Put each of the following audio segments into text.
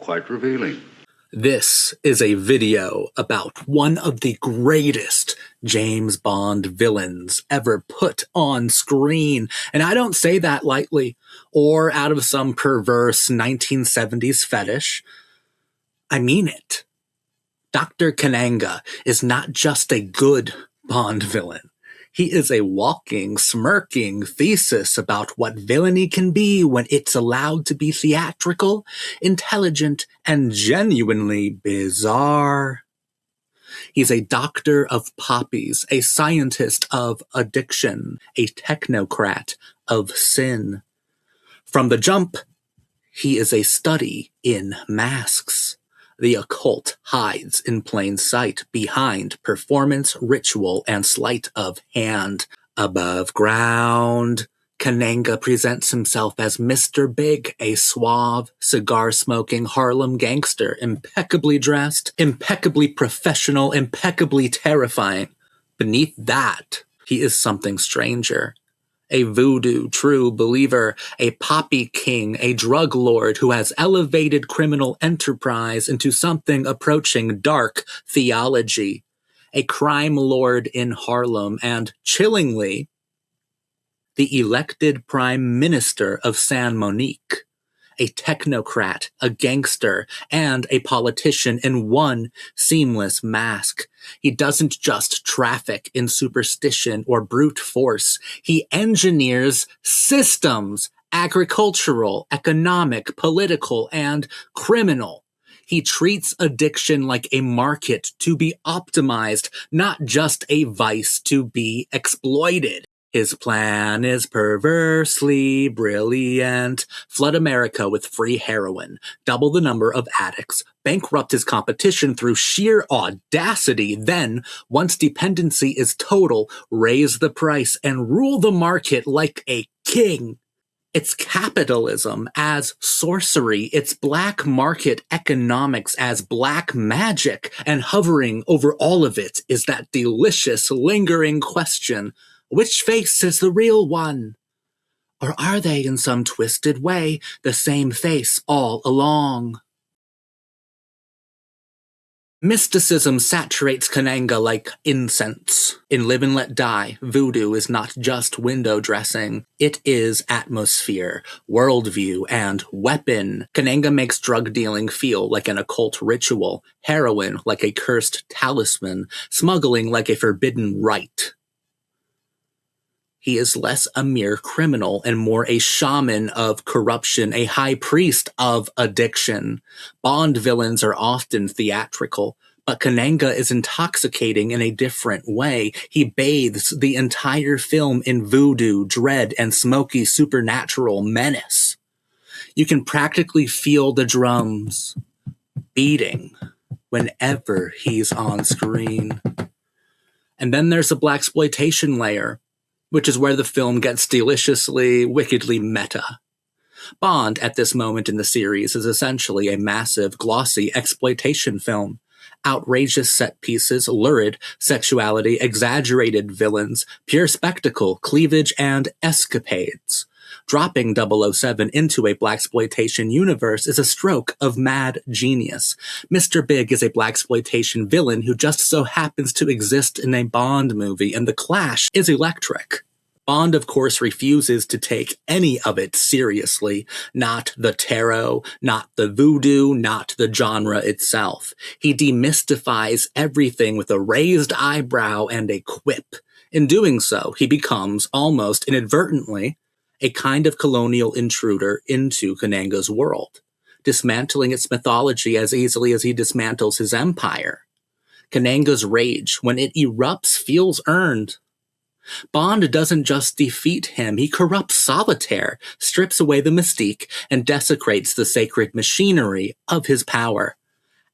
quite revealing. This is a video about one of the greatest James Bond villains ever put on screen. And I don't say that lightly or out of some perverse 1970s fetish. I mean it. Dr. Kananga is not just a good Bond villain. He is a walking, smirking thesis about what villainy can be when it's allowed to be theatrical, intelligent, and genuinely bizarre. He's a doctor of poppies, a scientist of addiction, a technocrat of sin. From the jump, he is a study in masks. The occult hides in plain sight behind performance, ritual, and sleight of hand. Above ground, Kananga presents himself as Mr. Big, a suave, cigar-smoking Harlem gangster, impeccably dressed, impeccably professional, impeccably terrifying. Beneath that, he is something stranger. A voodoo true believer, a poppy king, a drug lord who has elevated criminal enterprise into something approaching dark theology, a crime lord in Harlem, and, chillingly, the elected prime minister of San Monique, a technocrat, a gangster, and a politician in one seamless mask. He doesn't just traffic in superstition or brute force. He engineers systems, agricultural, economic, political, and criminal. He treats addiction like a market to be optimized, not just a vice to be exploited. His plan is perversely brilliant. Flood America with free heroin, double the number of addicts, bankrupt his competition through sheer audacity, then, once dependency is total, raise the price and rule the market like a king. It's capitalism as sorcery, it's black market economics as black magic, and hovering over all of it is that delicious, lingering question: which face is the real one? Or are they, in some twisted way, the same face all along? Mysticism saturates Kananga like incense. In Live and Let Die, voodoo is not just window dressing. It is atmosphere, worldview, and weapon. Kananga makes drug dealing feel like an occult ritual, heroin like a cursed talisman, smuggling like a forbidden rite. He is less a mere criminal and more a shaman of corruption, a high priest of addiction. Bond villains are often theatrical, but Kananga is intoxicating in a different way. He bathes the entire film in voodoo, dread, and smoky supernatural menace. You can practically feel the drums beating whenever he's on screen. And then there's the blaxploitation layer, which is where the film gets deliciously, wickedly meta. Bond, at this moment in the series, is essentially a massive, glossy exploitation film. Outrageous set pieces, lurid sexuality, exaggerated villains, pure spectacle, cleavage, and escapades. Dropping 007 into a blaxploitation universe is a stroke of mad genius. Mr. Big is a blaxploitation villain who just so happens to exist in a Bond movie, and the clash is electric. Bond, of course, refuses to take any of it seriously. Not the tarot, not the voodoo, not the genre itself. He demystifies everything with a raised eyebrow and a quip. In doing so, he becomes, almost inadvertently, a kind of colonial intruder into Kananga's world, dismantling its mythology as easily as he dismantles his empire. Kananga's rage, when it erupts, feels earned. Bond doesn't just defeat him, he corrupts Solitaire, strips away the mystique, and desecrates the sacred machinery of his power.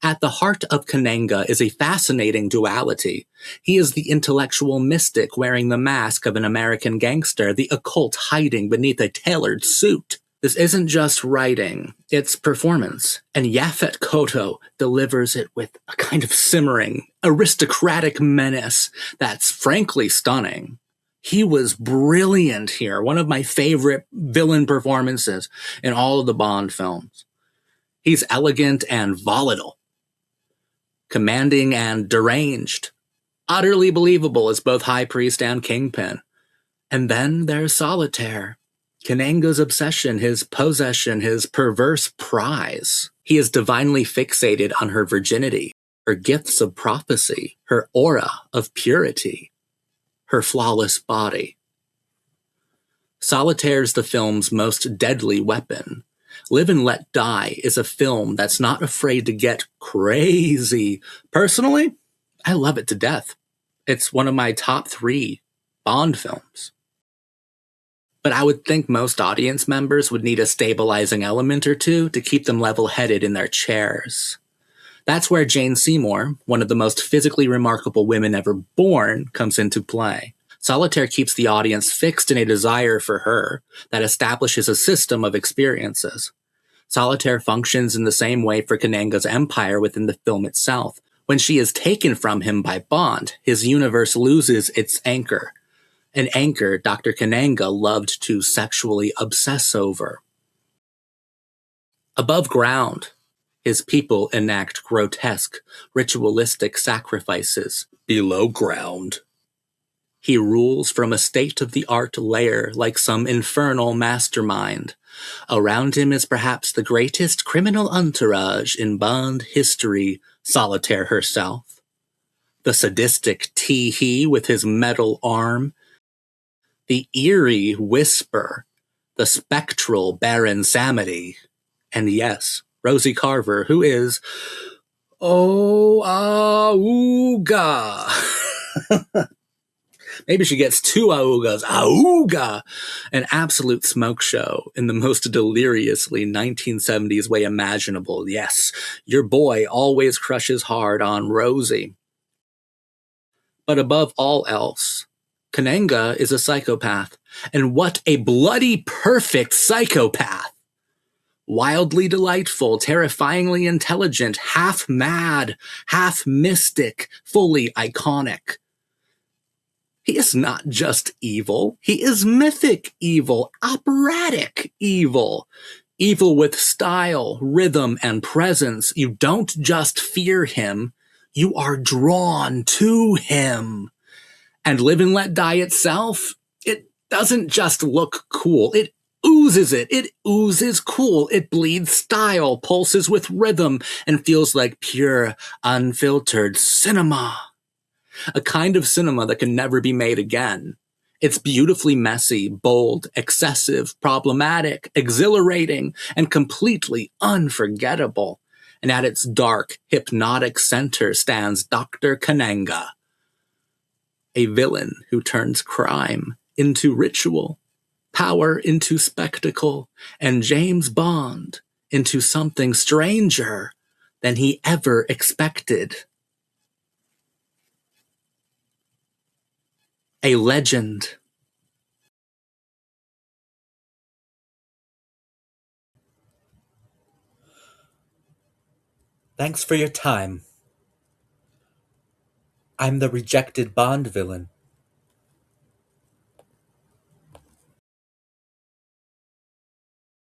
At the heart of Kananga is a fascinating duality. He is the intellectual mystic wearing the mask of an American gangster, the occult hiding beneath a tailored suit. This isn't just writing, it's performance, and Yaphet Kotto delivers it with a kind of simmering, aristocratic menace that's frankly stunning. He was brilliant here, one of my favorite villain performances in all of the Bond films. He's elegant and volatile, commanding and deranged, utterly believable as both High Priest and Kingpin. And then there's Solitaire, Kananga's obsession, his possession, his perverse prize. He is divinely fixated on her virginity, her gifts of prophecy, her aura of purity, her flawless body. Solitaire's the film's most deadly weapon. Live and Let Die is a film that's not afraid to get crazy. Personally, I love it to death. It's one of my top 3 Bond films. But I would think most audience members would need a stabilizing element or two to keep them level-headed in their chairs. That's where Jane Seymour, one of the most physically remarkable women ever born, comes into play. Solitaire keeps the audience fixed in a desire for her that establishes a system of experiences. Solitaire functions in the same way for Kananga's empire within the film itself. When she is taken from him by Bond, his universe loses its anchor. An anchor Dr. Kananga loved to sexually obsess over. Above ground, his people enact grotesque, ritualistic sacrifices. Below ground, he rules from a state-of-the-art lair like some infernal mastermind. Around him is perhaps the greatest criminal entourage in Bond history, Solitaire herself. The sadistic Tee-Hee with his metal arm, the eerie Whisper, the spectral Baron Samedi, and yes, Rosie Carver, who is Auga. Maybe she gets 2 Augas. Auga! An absolute smoke show in the most deliriously 1970s way imaginable. Yes, your boy always crushes hard on Rosie. But above all else, Kananga is a psychopath. And what a bloody perfect psychopath! Wildly delightful, terrifyingly intelligent, half mad, half mystic, fully iconic. He is not just evil, he is mythic evil, operatic evil. Evil with style, rhythm, and presence. You don't just fear him, you are drawn to him. And Live and Let Die itself, it doesn't just look cool, it oozes it. It oozes cool. It bleeds style, pulses with rhythm, and feels like pure, unfiltered cinema. A kind of cinema that can never be made again. It's beautifully messy, bold, excessive, problematic, exhilarating, and completely unforgettable. And at its dark, hypnotic center stands Dr. Kananga, a villain who turns crime into ritual, power into spectacle, and James Bond into something stranger than he ever expected. A legend. Thanks for your time. I'm the rejected Bond villain.